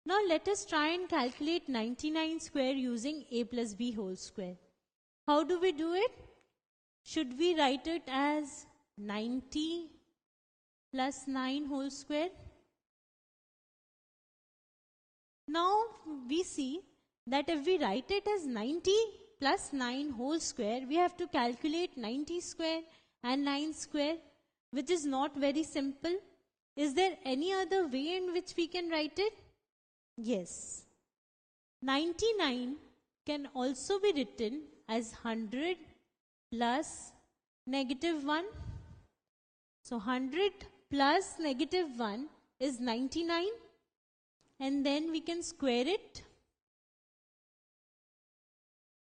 Now let us try and calculate 99 square using a plus b whole square. How do we do it? Should we write it as 90 plus 9 whole square? Now we see that if we write it as 90 plus 9 whole square, we have to calculate 90 square and 9 square, which is not very simple. Is there any other way in which we can write it? Yes. 99 can also be written as 100 plus negative 1. So 100 plus negative 1 is 99, and then we can square it.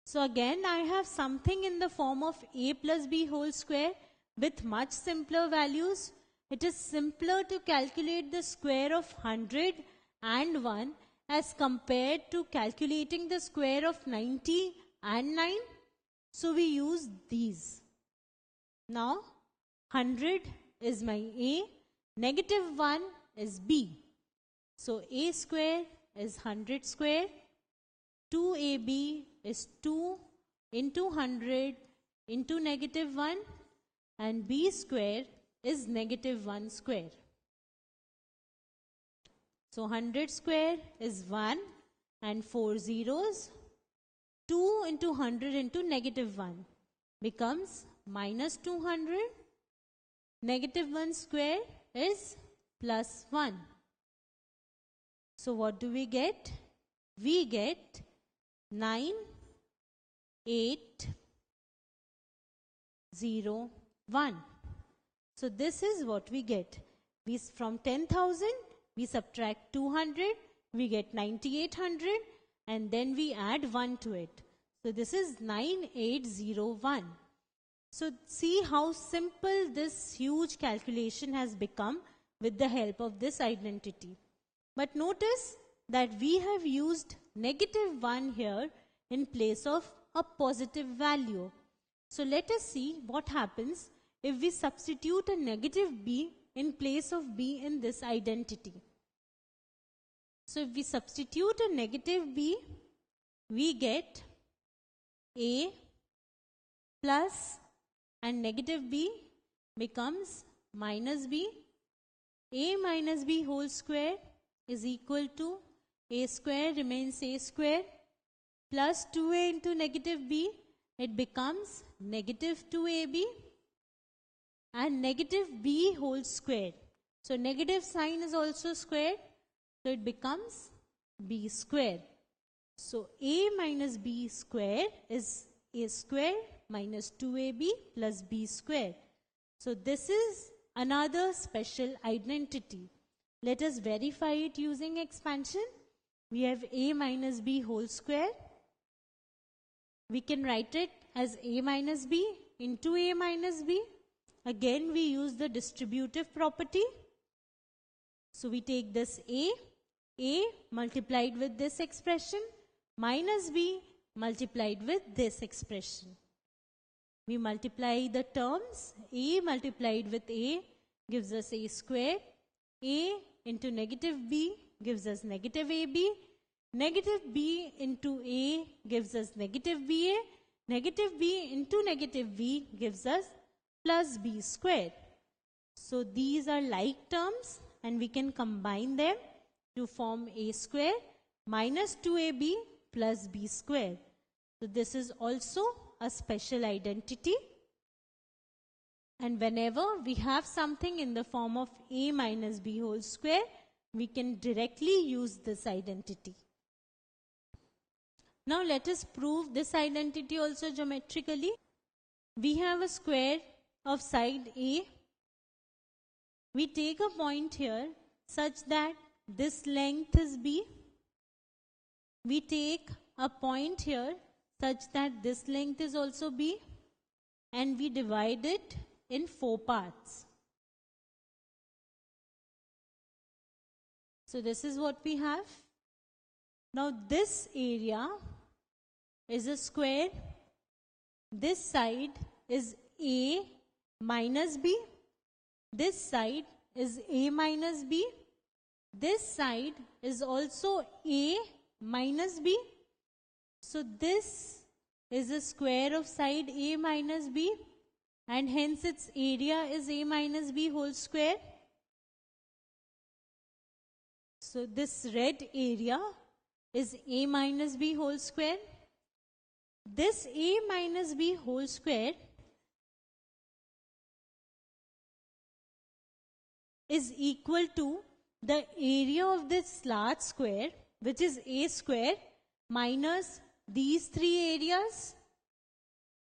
So again I have something in the form of a plus b whole square with much simpler values. It is simpler to calculate the square of 100 and 1 as compared to calculating the square of 90 and 9. So we use these. Now 100 is my a, negative 1 is b. So a square is 100 square, 2ab is 2 into 100 into negative 1, and b square is negative 1 square. So 100 square is 1 and 4 zeros. 2 into 100 into negative 1 becomes minus 200. Negative 1 square is plus 1. So what do we get? We get 9, 8, 0, 1. So this is what we get. From 10,000, we subtract 200, we get 9,800, and then we add 1 to it. So this is 9801. So see how simple this huge calculation has become with the help of this identity. But notice that we have used negative 1 here in place of a positive value. So let us see what happens if we substitute a negative b in place of b in this identity. So if we substitute a negative b, we get a plus, and negative b becomes minus b. A minus b whole square is equal to a square remains a square plus 2a into negative b, it becomes negative 2ab, and negative b whole square. So negative sign is also squared, so it becomes b square. So a minus b square is a square minus 2ab plus b square. So this is another special identity. Let us verify it using expansion. We have a minus b whole square. We can write it as a minus b into a minus b. Again we use the distributive property. So we take this a multiplied with this expression minus b multiplied with this expression. We multiply the terms. A multiplied with a gives us a square. A into negative b gives us negative ab. Negative b into a gives us negative ba. Negative b into negative b gives us plus b square. So these are like terms and we can combine them to form a square minus 2ab plus b square. So this is also a special identity. And whenever we have something in the form of a minus b whole square, we can directly use this identity. Now let us prove this identity also geometrically. We have a square of side A. We take a point here such that this length is b. We take a point here such that this length is also b, and we divide it in 4 parts. So this is what we have. Now this area is a square. This side is a minus b. This side is a minus b. this side is also A minus B. So this is a square of side A minus B, and hence its area is A minus B whole square. So this red area is A minus B whole square. This A minus B whole square is equal to the area of this large square, which is A square, minus these three areas.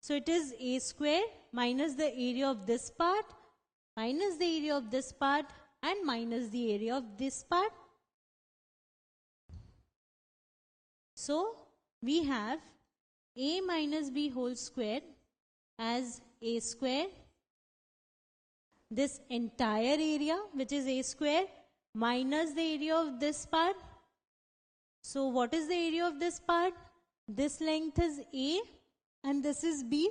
So it is A square minus the area of this part, minus the area of this part, and minus the area of this part. So we have A minus B whole square as A square. This entire area, which is A square, minus the area of this part. So what is the area of this part? This length is A and this is B.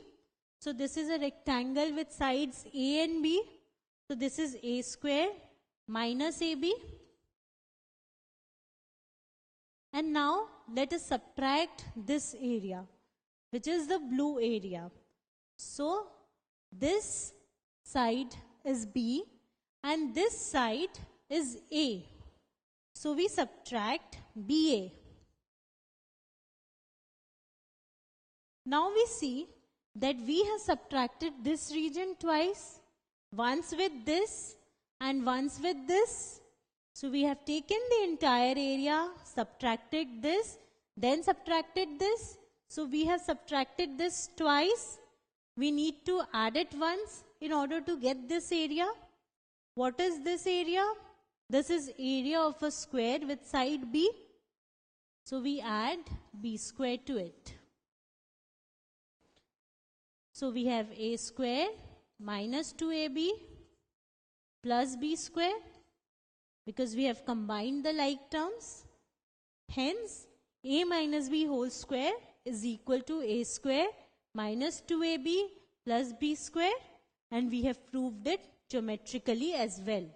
So this is a rectangle with sides A and B. So this is A square minus AB. And now let us subtract this area, which is the blue area. So this side is B and this side is A. So we subtract BA. Now we see that we have subtracted this region twice, once with this and once with this. So we have taken the entire area, subtracted this, then subtracted this. So we have subtracted this twice. We need to add it once in order to get this area. What is this area? This is area of a square with side B. So we add B square to it. So we have A square minus 2AB plus B square, because we have combined the like terms. Hence, A minus B whole square is equal to A square minus 2AB plus B square, and we have proved it geometrically as well.